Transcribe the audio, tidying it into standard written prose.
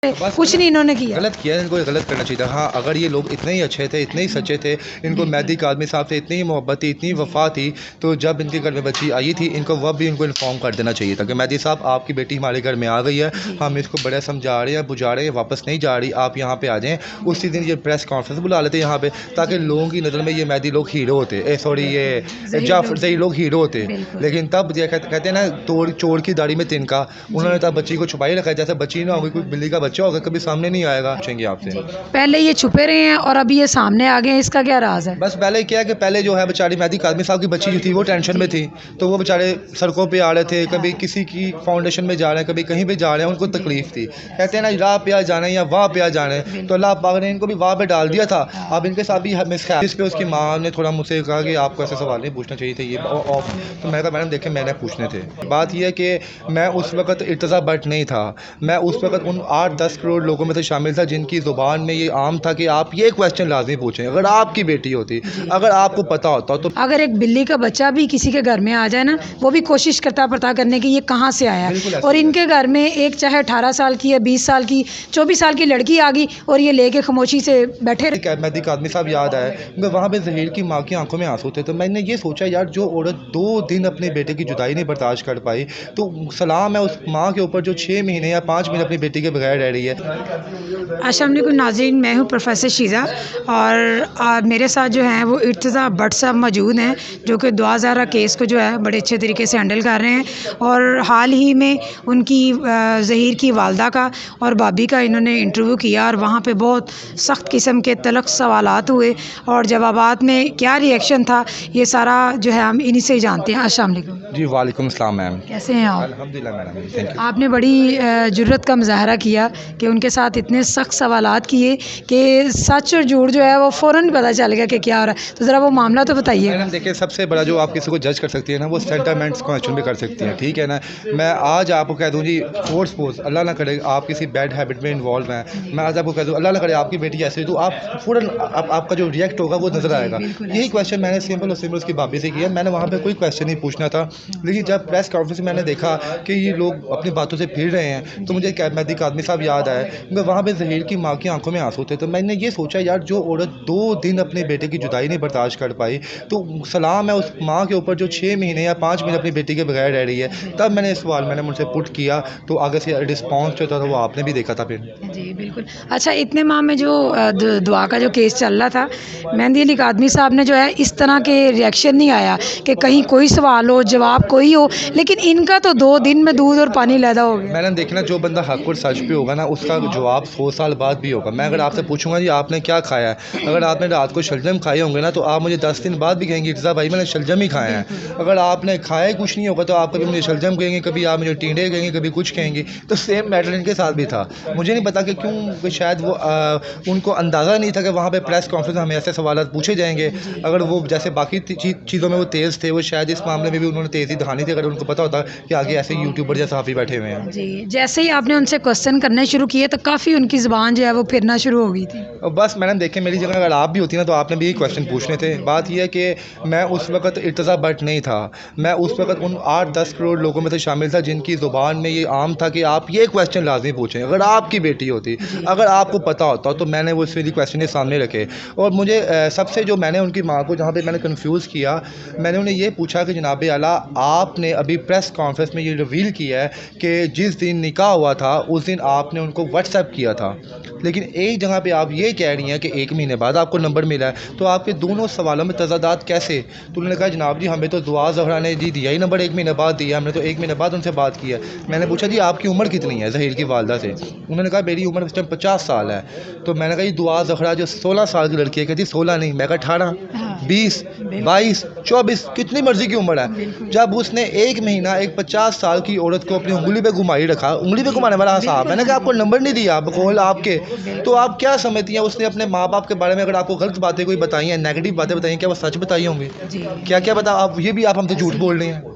कुछ नहीं इन्होंने किया। गलत किया, इनको गलत करना चाहिए था। हाँ, अगर ये लोग इतने ही अच्छे थे, इतने ही सच्चे थे, इनको मेहदी कादमी साहब से इतनी ही मोहब्बत थी, इतनी वफा थी, तो जब इनके घर में बच्ची आई थी इनको वह भी इनको इन्फॉर्म कर देना चाहिए था कि मेहदी साहब आपकी बेटी हमारे घर में आ गई है, हम इसको बड़ा समझा रहे हैं, बुझा रहे हैं, वापस नहीं जा रही, आप यहाँ पे आ जाएँ। उसी दिन ये प्रेस कॉन्फ्रेंस बुला लेते यहाँ पे, ताकि लोगों की नज़र में ये मेहदी लोग हीरो होते, सॉरी ये जाफर सही लोग हीरो होते। लेकिन तब ये कहते हैं ना, चोर की दाढ़ी में तिनका, उन्होंने तब बच्ची को छुपाई रखा है, जैसे बच्ची ना होगी, कोई बिल्ली का बच्चा होगा, कभी सामने नहीं आएगा। पूछेंगे आपसे, पहले ये छुपे रहे हैं और अभी ये सामने आ गए हैं, इसका क्या राज है? बस पहले क्या है कि पहले जो है बेचारी मेहदी कादमी साहब की बच्ची जो थी वो टेंशन में थी, तो वो बेचारे सड़कों पे आ रहे थे, कभी किसी की फाउंडेशन में जा रहे हैं, कभी कहीं पे जा रहे हैं, उनको तकलीफ थी, कहते हैं ना राह पे आ जाना है या वहाँ पे आ जाना है, तो अल्लाह पाक ने इनको भी वहाँ पे डाल दिया था। अब इनके साथ भी मिसहैप, जिस पे उसकी माँ ने थोड़ा मुझसे कहा कि आपको ऐसे सवाल नहीं पूछना चाहिए थे, ये ऑफ, तो मैंने कहा मैडम देखें मैंने पूछने थे। बात यह है कि मैं उस वक्त इर्तज़ा भट्ट नहीं था, मैं उस वक्त उन 8-10 करोड़ लोगों में से शामिल था जिनकी ज़ुबान में ये आम था कि आप ये क्वेश्चन लाजमी पूछें, अगर आपकी बेटी होती, अगर आपको पता होता तो। अगर एक बिल्ली का बच्चा भी किसी के घर में आ जाए ना, वो भी कोशिश करता है पता करने की ये कहाँ से आया है, और इनके घर में एक चाहे 18 साल की है, 20 साल की, 24 साल की लड़की आ गई और ये लेके खामोशी से बैठे रहे। मेहदी कादमी साहब याद आए क्योंकि वहाँ पे ज़हीर की माँ की आंखों में आंसू थे, तो मैंने ये सोचा यार जो औरत 2 दिन अपने बेटे की जुदाई नहीं बर्दाश्त कर पाई, तो सलाम है उस माँ के ऊपर जो 6 महीने या 5 महीने अपनी बेटी के बगैर रह रही है। अस्सलाम वालेकुम नाज़रीन, मैं हूँ प्रोफेसर शीज़ा और मेरे साथ जो है वो इर्तज़ा भट्ट साहब मौजूद हैं, जो कि दुआ ज़हरा केस को जो है बड़े अच्छे तरीके से हैंडल कर रहे हैं, और हाल ही में उनकी ज़हीर की वालदा का और भाभी का इन्होंने इंटरव्यू किया और वहाँ पे बहुत सख्त किस्म के तलख सवालात हुए और जवाबात में क्या रिएक्शन था, ये सारा जो है हम इन्हीं से ही जानते हैं। अस्सलाम वालेकुम। जी वालेकुम सलाम मैम, कैसे हैं आप? अल्हम्दुलिल्लाह मैडम, थैंक यू। आपने बड़ी जुर्रत का मुज़ाहरा किया कि उनके साथ इतने सख्त सवालात किए कि सच और झूठ जो है वो फ़ौरन पता चल गया कि क्या हो रहा है, तो ज़रा वो मामला तो बताइए। मैडम देखिए, सबसे बड़ा जो आप किसी को जज कर सकती है ना, वो सेंटामेंट्स को एक्चुअल में कर सकती हैं, ठीक है ना। मैं आज आपको कह दूं जी, फोर्स पोज अल्लाह ना करे आप किसी बैड हैबिट में इन्वॉल्व हैं, मैं आज आपको कह दूं अल्लाह ना करे आपकी बेटी ऐसे, तो आप फ़ौरन आपका जो रिएक्ट होगा वो नज़र आएगा। यही क्वेश्चन मैंने सिंपल और सिंपल उसकी भाभी से किया, मैंने वहाँ पर कोई क्वेश्चन नहीं पूछना था, लेकिन जब प्रेस कॉन्फ्रेंस में मैंने देखा कि ये लोग अपनी बातों से फिर रहे हैं, तो मुझे मेहदी कादमी साहब याद आए क्योंकि वहाँ पे ज़हीर की माँ की आंखों में आंसू थे, तो मैंने ये सोचा यार जो औरत 2 दिन अपने बेटे की जुदाई नहीं बर्दाश्त कर पाई, तो सलाम है उस माँ के ऊपर जो 6 महीने या 5 महीने अपनी बेटी के बगैर रह रही है। तब मैंने सवाल मैंने मुझसे पुट किया, तो आगे से रिस्पॉन्स जो था वो आपने भी देखा था फिर। जी बिल्कुल। अच्छा, इतने माह में जो दुआ का जो केस चल रहा था, मेहदी अली कादमी साहब ने जो है इस तरह के रिएक्शन नहीं आया कि कहीं कोई सवाल हो जवाब कोई हो, लेकिन इनका तो 2 दिन में दूध और पानी लैदा हो गया। मैंने देखना जो बंदा हक और सच पे होगा ना उसका जवाब 100 साल बाद भी होगा। मैं अगर आपसे पूछूंगा जी आपने क्या खाया है, अगर आपने रात को शलजम खाए होंगे ना, तो आप मुझे 10 दिन बाद भी कहेंगे इर्तिज़ा भाई मैंने शलजम ही खाया है। अगर आपने खाया कुछ नहीं होगा तो आप कभी मुझे शलजम कहेंगे, कभी आप मुझे टींडे कहेंगे, कभी कुछ कहेंगे। तो सेम मैटर इनके साथ भी था। मुझे नहीं पता कि क्यों, शायद वो उनको अंदाज़ा नहीं था कि वहाँ पे प्रेस कॉन्फ्रेंस में हमें ऐसे सवाल पूछे जाएंगे। अगर वो जैसे बाकी चीज़ों में वो तेज़ थे, वो शायद इस मामले में भी उन्होंने तेज़ी दिखानी थी, अगर उनको पता होता कि आगे ऐसे यूट्यूबर या सहाफ़ी बैठे हुए हैं। जी, जैसे ही आपने उनसे क्वेश्चन करने शुरू किए तो काफ़ी उनकी ज़ुबान जो है वो फिरना शुरू हो गई थी। और बस मैडम देखें, मेरी जगह अगर आप भी होती ना तो आपने भी यही क्वेश्चन पूछने थे। बात यह है कि मैं उस वक्त इर्तज़ा भट्ट नहीं था, मैं उस वक्त उन 8-10 करोड़ लोगों में से शामिल था जिनकी ज़ुबान में ये आम था कि आप ये क्वेश्चन लाजमी पूछें, अगर आपकी बेटी होती, अगर आपको पता होता, तो मैंने वो इसलिए क्वेश्चन सामने रखे। और मुझे सबसे जो मैंने उनकी माँ को जहाँ पे मैंने कन्फ्यूज़ किया, मैंने उन्हें ये पूछा कि जनाब आला आपने अभी प्रेस कॉन्फ्रेंस में ये रिवील किया है कि जिस दिन निकाह हुआ था उस दिन आपने उनको व्हाट्सएप किया था, लेकिन एक जगह पे आप ये कह रही हैं कि 1 महीने बाद आपको नंबर मिला है, तो आपके दोनों सवालों में तज़ादात कैसे? तो उन्होंने कहा जनाब जी हमें तो दुआ ज़हरा ने जी दिया ही नंबर 1 महीने बाद दिया, हमने तो 1 महीने बाद उनसे बात की है। मैंने पूछा जी आपकी उम्र कितनी है ज़हीर की वालदा से? उन्होंने कहा मेरी उम्र इस टाइम 50 साल है। तो मैंने कहा ये दुआ ज़हरा जो 16 साल की लड़की है, कहती 16 नहीं, मैं कहा 18, 20, 22, 24 कितनी मर्जी की उम्र है। जब उसने 1 महीना एक 50 साल की औरत को अपनी उंगली पे घुमाई रखा, उंगली पे घुमाने वाला साहब, मैंने कहा आपको नंबर नहीं दिया बकौल आपके, तो आप क्या समझती हैं उसने अपने माँ बाप के बारे में अगर आपको गलत बातें कोई बताई हैं, नेगेटिव बातें बताई हैं, क्या वो सच बताई होंगी? क्या क्या बता आप, ये भी आप हमसे झूठ बोल रहे हैं।